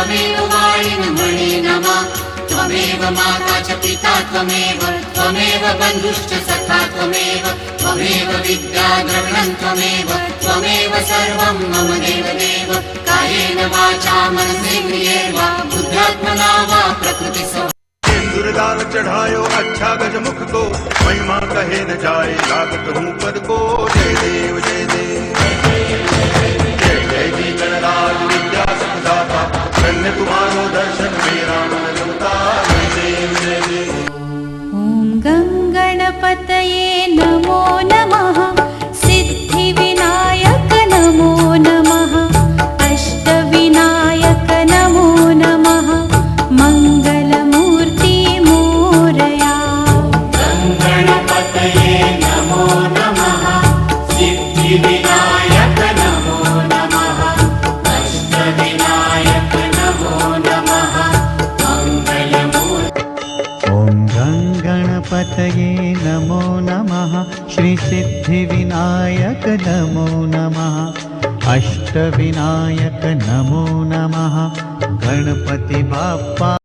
त्वमेव वाणिन् मणे नमः त्वमेव माता च पिता त्वमेव त्वमेव बन्धुश्च सखा त्वमेव त्वमेव विद्या द्रविणं त्वमेव त्वमेव सर्वं मम देवदेव कायेन वाचा मनसेन्द्रियैर्वा बुद्ध्यात्मना वा प्रकृतिस्वभावेन चढ़ायो अच्छा गज मुख को महिमा कहे न जाए लागत हूँ पद को जय देव जय देव जय जय जी गणराज विद्या सुखदाता धन्य तुम्हारो दर्शन मेरा मन रमता जय देव जय देव। ॐ गंगणपतये नमो नमः सिद्धिविनायक नमो नमः अष्टविनायक नमो नमः मंगलमूर्ति मोरया। गणपतये नमो नमः सिद्धिविनायक नमो नमः अष्टविनायक नमो नमः मंगलमूर्ति। ॐ गणपतये नमो नमः श्री सिद्धिविनायक नमो नमः अष्टविनायक नमो नमः गणपति बाप्पा।